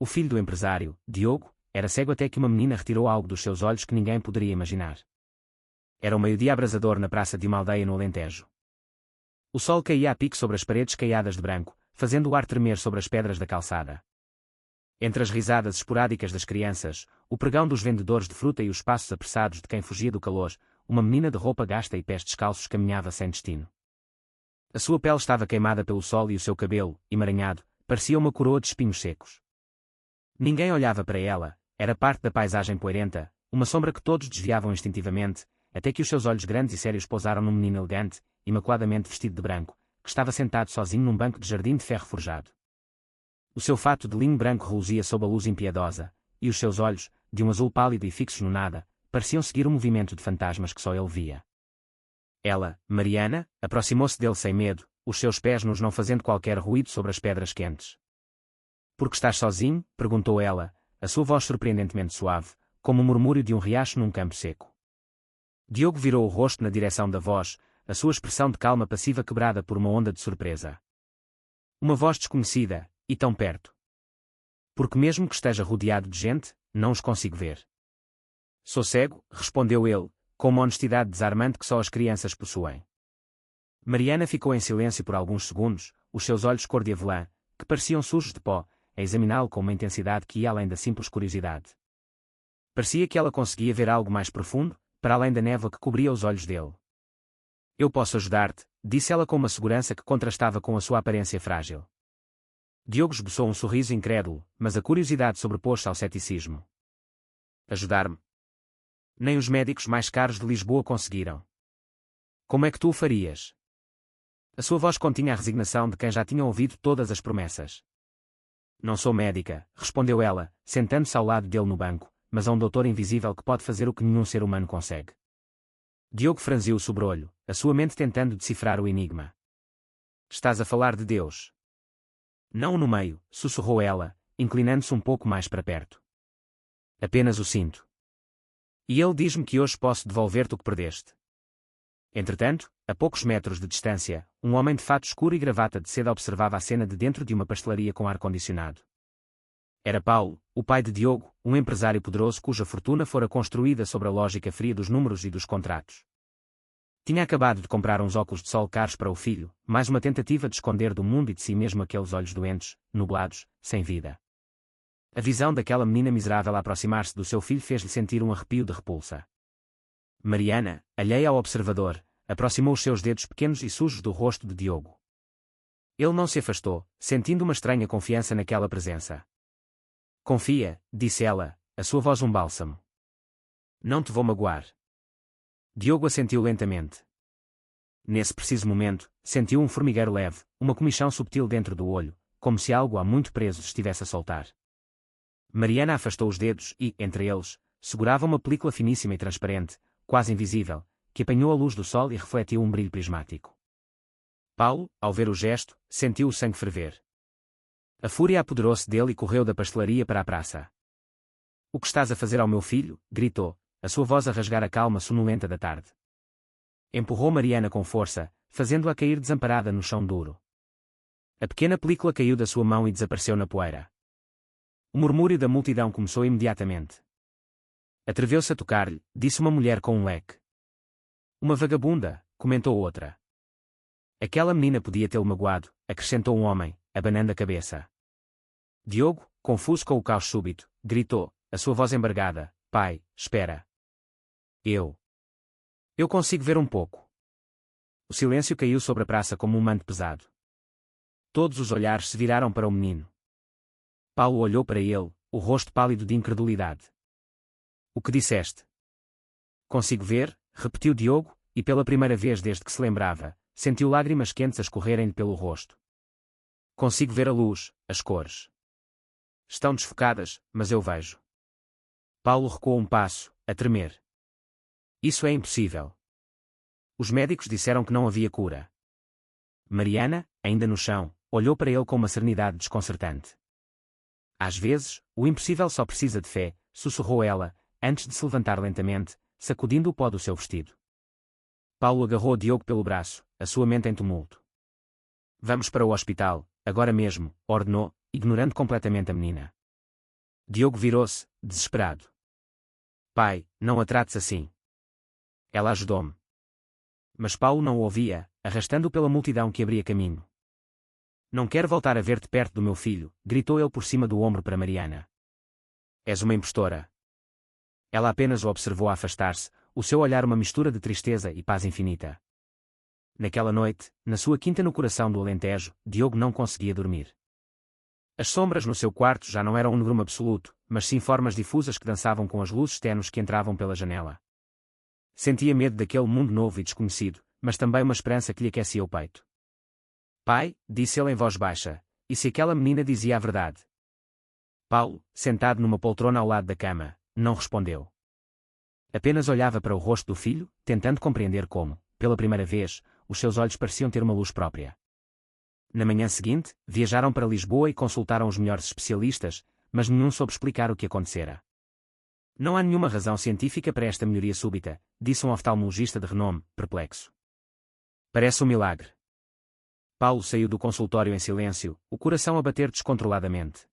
o filho do empresário, Diogo, era cego até que uma menina retirou algo dos seus olhos que ninguém poderia imaginar. Era um meio-dia abrasador na praça de uma aldeia no Alentejo. O sol caía a pique sobre as paredes caiadas de branco, fazendo o ar tremer sobre as pedras da calçada. Entre as risadas esporádicas das crianças, o pregão dos vendedores de fruta e os passos apressados de quem fugia do calor, uma menina de roupa gasta e pés descalços caminhava sem destino. A sua pele estava queimada pelo sol e o seu cabelo, emaranhado, parecia uma coroa de espinhos secos. Ninguém olhava para ela, era parte da paisagem poeirenta, uma sombra que todos desviavam instintivamente, até que os seus olhos grandes e sérios pousaram num menino elegante, imaculadamente vestido de branco, que estava sentado sozinho num banco de jardim de ferro forjado. O seu fato de linho branco reluzia sob a luz impiedosa, e os seus olhos, de um azul pálido e fixos no nada, pareciam seguir o movimento de fantasmas que só ele via. Ela, Mariana, aproximou-se dele sem medo, os seus pés nus não fazendo qualquer ruído sobre as pedras quentes. "Por que estás sozinho?" perguntou ela, a sua voz surpreendentemente suave, como o murmúrio de um riacho num campo seco. Diogo virou o rosto na direção da voz, a sua expressão de calma passiva quebrada por uma onda de surpresa. Uma voz desconhecida, e tão perto. "Porque mesmo que esteja rodeado de gente, não os consigo ver." "Sou cego", respondeu ele, com uma honestidade desarmante que só as crianças possuem. Mariana ficou em silêncio por alguns segundos, os seus olhos cor de avelã, que pareciam sujos de pó, a examiná-lo com uma intensidade que ia além da simples curiosidade. Parecia que ela conseguia ver algo mais profundo, para além da névoa que cobria os olhos dele. "Eu posso ajudar-te", disse ela com uma segurança que contrastava com a sua aparência frágil. Diogo esboçou um sorriso incrédulo, mas a curiosidade sobrepôs-se ao ceticismo. "Ajudar-me? Nem os médicos mais caros de Lisboa conseguiram. Como é que tu o farias?" A sua voz continha a resignação de quem já tinha ouvido todas as promessas. "Não sou médica", respondeu ela, sentando-se ao lado dele no banco, "mas há um doutor invisível que pode fazer o que nenhum ser humano consegue." Diogo franziu o sobrolho, a sua mente tentando decifrar o enigma. "Estás a falar de Deus?" "Não no meio", sussurrou ela, inclinando-se um pouco mais para perto. "Apenas o sinto. E ele diz-me que hoje posso devolver-te o que perdeste." Entretanto, a poucos metros de distância, um homem de fato escuro e gravata de seda observava a cena de dentro de uma pastelaria com ar-condicionado. Era Paulo, o pai de Diogo, um empresário poderoso cuja fortuna fora construída sobre a lógica fria dos números e dos contratos. Tinha acabado de comprar uns óculos de sol caros para o filho, mais uma tentativa de esconder do mundo e de si mesmo aqueles olhos doentes, nublados, sem vida. A visão daquela menina miserável a aproximar-se do seu filho fez-lhe sentir um arrepio de repulsa. Mariana, alheia ao observador, aproximou os seus dedos pequenos e sujos do rosto de Diogo. Ele não se afastou, sentindo uma estranha confiança naquela presença. "Confia", disse ela, a sua voz um bálsamo. "Não te vou magoar." Diogo assentiu lentamente. Nesse preciso momento, sentiu um formigueiro leve, uma comichão subtil dentro do olho, como se algo há muito preso estivesse a soltar. Mariana afastou os dedos e, entre eles, segurava uma película finíssima e transparente, quase invisível, que apanhou a luz do sol e refletiu um brilho prismático. Paulo, ao ver o gesto, sentiu o sangue ferver. A fúria apoderou-se dele e correu da pastelaria para a praça. "O que estás a fazer ao meu filho?" gritou, a sua voz a rasgar a calma sonolenta da tarde. Empurrou Mariana com força, fazendo-a cair desamparada no chão duro. A pequena película caiu da sua mão e desapareceu na poeira. O murmúrio da multidão começou imediatamente. "Atreveu-se a tocar-lhe", disse uma mulher com um leque. "Uma vagabunda", comentou outra. "Aquela menina podia tê-lo magoado", acrescentou um homem, abanando a cabeça. Diogo, confuso com o caos súbito, gritou, a sua voz embargada: "Pai, espera. Eu consigo ver um pouco." O silêncio caiu sobre a praça como um manto pesado. Todos os olhares se viraram para o menino. Paulo olhou para ele, o rosto pálido de incredulidade. "O que disseste?" "Consigo ver", repetiu Diogo, e pela primeira vez desde que se lembrava, sentiu lágrimas quentes a escorrerem-lhe pelo rosto. "Consigo ver a luz, as cores. Estão desfocadas, mas eu vejo." Paulo recuou um passo, a tremer. "Isso é impossível. Os médicos disseram que não havia cura." Mariana, ainda no chão, olhou para ele com uma serenidade desconcertante. "Às vezes, o impossível só precisa de fé", sussurrou ela, antes de se levantar lentamente, sacudindo o pó do seu vestido. Paulo agarrou Diogo pelo braço, a sua mente em tumulto. "Vamos para o hospital, agora mesmo", ordenou, ignorando completamente a menina. Diogo virou-se, desesperado. Pai, não a trates assim. Ela ajudou-me. Mas Paulo não o ouvia, arrastando-o pela multidão que abria caminho. Não quero voltar a ver-te perto do meu filho, gritou ele por cima do ombro para Mariana. És uma impostora. Ela apenas o observou a afastar-se, o seu olhar uma mistura de tristeza e paz infinita. Naquela noite, na sua quinta no coração do Alentejo, Diogo não conseguia dormir. As sombras no seu quarto já não eram um negrume absoluto, mas sim formas difusas que dançavam com as luzes tenues que entravam pela janela. Sentia medo daquele mundo novo e desconhecido, mas também uma esperança que lhe aquecia o peito. Pai, disse ele em voz baixa, e se aquela menina dizia a verdade? Paulo, sentado numa poltrona ao lado da cama, não respondeu. Apenas olhava para o rosto do filho, tentando compreender como, pela primeira vez, os seus olhos pareciam ter uma luz própria. Na manhã seguinte, viajaram para Lisboa e consultaram os melhores especialistas, mas nenhum soube explicar o que acontecera. Não há nenhuma razão científica para esta melhoria súbita, disse um oftalmologista de renome, perplexo. Parece um milagre. Paulo saiu do consultório em silêncio, o coração a bater descontroladamente.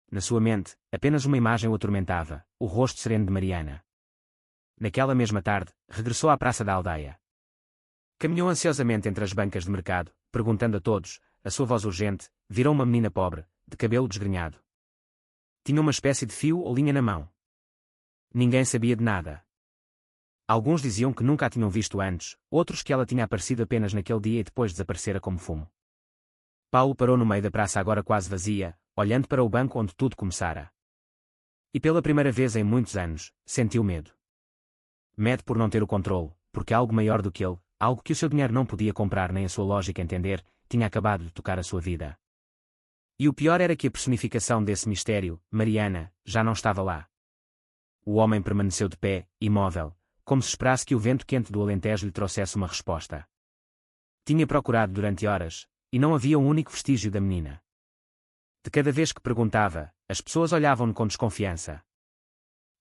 Na sua mente, apenas uma imagem o atormentava, o rosto sereno de Mariana. Naquela mesma tarde, regressou à praça da aldeia. Caminhou ansiosamente entre as bancas de mercado, perguntando a todos, a sua voz urgente, virou uma menina pobre, de cabelo desgrenhado. Tinha uma espécie de fio ou linha na mão. Ninguém sabia de nada. Alguns diziam que nunca a tinham visto antes, outros que ela tinha aparecido apenas naquele dia e depois desaparecera como fumo. Paulo parou no meio da praça agora quase vazia, olhando para o banco onde tudo começara. E pela primeira vez em muitos anos, sentiu medo. Medo por não ter o controle, porque algo maior do que ele, algo que o seu dinheiro não podia comprar nem a sua lógica entender, tinha acabado de tocar a sua vida. E o pior era que a personificação desse mistério, Mariana, já não estava lá. O homem permaneceu de pé, imóvel, como se esperasse que o vento quente do Alentejo lhe trouxesse uma resposta. Tinha procurado durante horas, e não havia um único vestígio da menina. De cada vez que perguntava, as pessoas olhavam-no com desconfiança.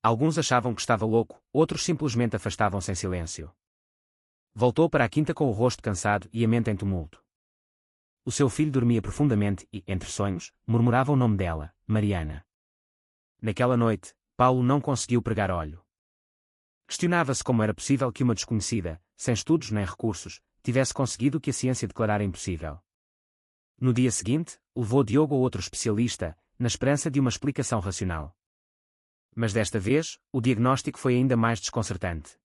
Alguns achavam que estava louco, outros simplesmente afastavam-se em silêncio. Voltou para a quinta com o rosto cansado e a mente em tumulto. O seu filho dormia profundamente e, entre sonhos, murmurava o nome dela, Mariana. Naquela noite, Paulo não conseguiu pregar olho. Questionava-se como era possível que uma desconhecida, sem estudos nem recursos, tivesse conseguido o que a ciência declarara impossível. No dia seguinte, levou Diogo a outro especialista, na esperança de uma explicação racional. Mas desta vez, o diagnóstico foi ainda mais desconcertante.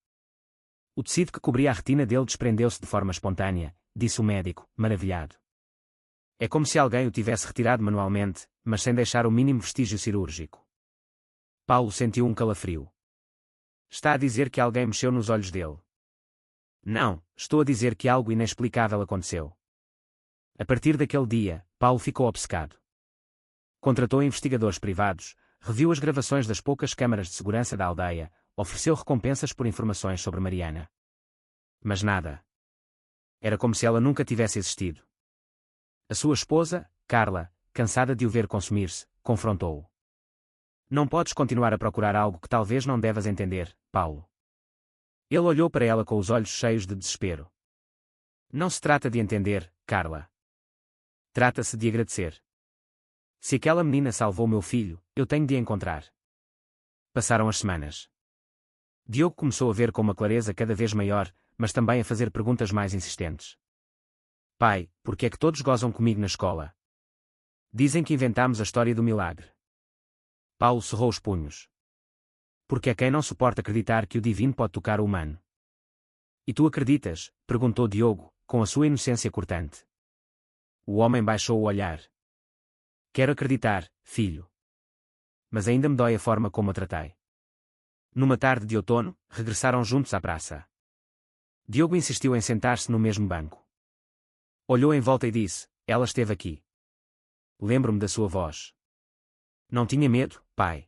O tecido que cobria a retina dele desprendeu-se de forma espontânea, disse o médico, maravilhado. É como se alguém o tivesse retirado manualmente, mas sem deixar o mínimo vestígio cirúrgico. Paulo sentiu um calafrio. Está a dizer que alguém mexeu nos olhos dele? Não, estou a dizer que algo inexplicável aconteceu. A partir daquele dia, Paulo ficou obcecado. Contratou investigadores privados, reviu as gravações das poucas câmaras de segurança da aldeia, ofereceu recompensas por informações sobre Mariana. Mas nada. Era como se ela nunca tivesse existido. A sua esposa, Carla, cansada de o ver consumir-se, confrontou-o. Não podes continuar a procurar algo que talvez não devas entender, Paulo. Ele olhou para ela com os olhos cheios de desespero. Não se trata de entender, Carla. Trata-se de agradecer. Se aquela menina salvou meu filho, eu tenho de a encontrar. Passaram as semanas. Diogo começou a ver com uma clareza cada vez maior, mas também a fazer perguntas mais insistentes. Pai, por que é que todos gozam comigo na escola? Dizem que inventámos a história do milagre. Paulo cerrou os punhos. Porque é quem não suporta acreditar que o divino pode tocar o humano. E tu acreditas? Perguntou Diogo, com a sua inocência cortante. O homem baixou o olhar. Quero acreditar, filho. Mas ainda me dói a forma como a tratei. Numa tarde de outono, regressaram juntos à praça. Diogo insistiu em sentar-se no mesmo banco. Olhou em volta e disse, ela esteve aqui. Lembro-me da sua voz. Não tinha medo, pai.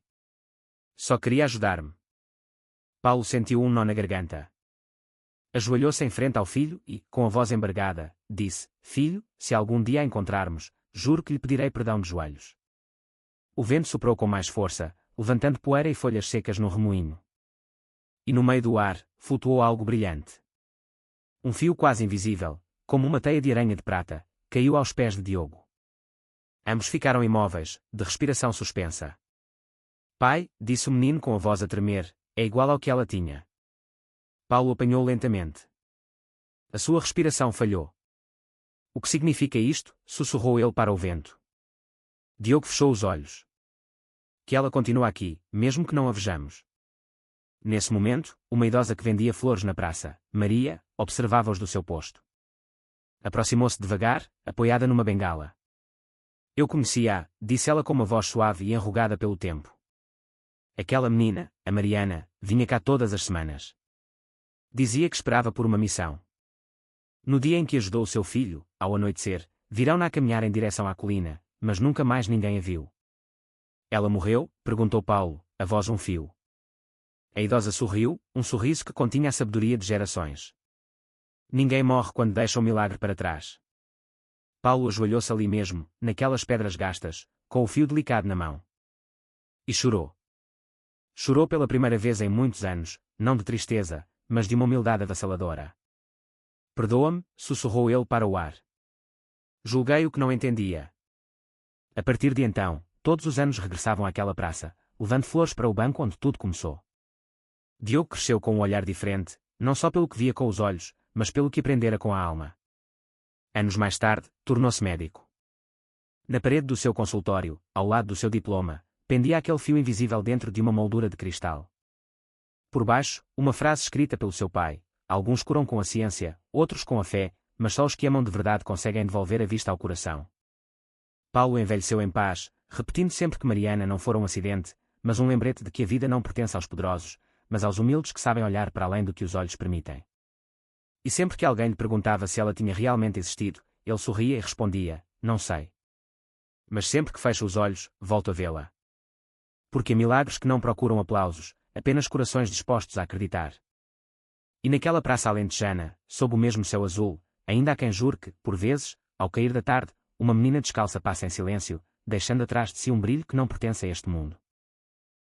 Só queria ajudar-me. Paulo sentiu um nó na garganta. Ajoelhou-se em frente ao filho e, com a voz embargada, disse, filho, se algum dia a encontrarmos, juro que lhe pedirei perdão de joelhos. O vento soprou com mais força, levantando poeira e folhas secas no remoinho. E no meio do ar, flutuou algo brilhante. Um fio quase invisível, como uma teia de aranha de prata, caiu aos pés de Diogo. Ambos ficaram imóveis, de respiração suspensa. Pai, disse o menino com a voz a tremer, é igual ao que ela tinha. Paulo apanhou lentamente. A sua respiração falhou. O que significa isto? Sussurrou ele para o vento. Diogo fechou os olhos. Que ela continua aqui, mesmo que não a vejamos. Nesse momento, uma idosa que vendia flores na praça, Maria, observava-os do seu posto. Aproximou-se devagar, apoiada numa bengala. Eu conhecia-a, disse ela com uma voz suave e enrugada pelo tempo. Aquela menina, a Mariana, vinha cá todas as semanas. Dizia que esperava por uma missão. No dia em que ajudou o seu filho, ao anoitecer, viram-na a caminhar em direção à colina, mas nunca mais ninguém a viu. Ela morreu? Perguntou Paulo, a voz um fio. A idosa sorriu, um sorriso que continha a sabedoria de gerações. Ninguém morre quando deixa o milagre para trás. Paulo ajoelhou-se ali mesmo, naquelas pedras gastas, com o fio delicado na mão. E chorou. Chorou pela primeira vez em muitos anos, não de tristeza, mas de uma humildade avassaladora. Perdoa-me, sussurrou ele para o ar. Julguei o que não entendia. A partir de então, todos os anos regressavam àquela praça, levando flores para o banco onde tudo começou. Diogo cresceu com um olhar diferente, não só pelo que via com os olhos, mas pelo que aprendera com a alma. Anos mais tarde, tornou-se médico. Na parede do seu consultório, ao lado do seu diploma, pendia aquele fio invisível dentro de uma moldura de cristal. Por baixo, uma frase escrita pelo seu pai: alguns curam com a ciência, outros com a fé, mas só os que amam de verdade conseguem devolver a vista ao coração. Paulo envelheceu em paz, repetindo sempre que Mariana não fora um acidente, mas um lembrete de que a vida não pertence aos poderosos, mas aos humildes que sabem olhar para além do que os olhos permitem. E sempre que alguém lhe perguntava se ela tinha realmente existido, ele sorria e respondia: não sei. Mas sempre que fecho os olhos, volto a vê-la. Porque há milagres que não procuram aplausos, apenas corações dispostos a acreditar. E naquela praça alentejana, sob o mesmo céu azul, ainda há quem jure que, por vezes, ao cair da tarde, uma menina descalça passa em silêncio, deixando atrás de si um brilho que não pertence a este mundo.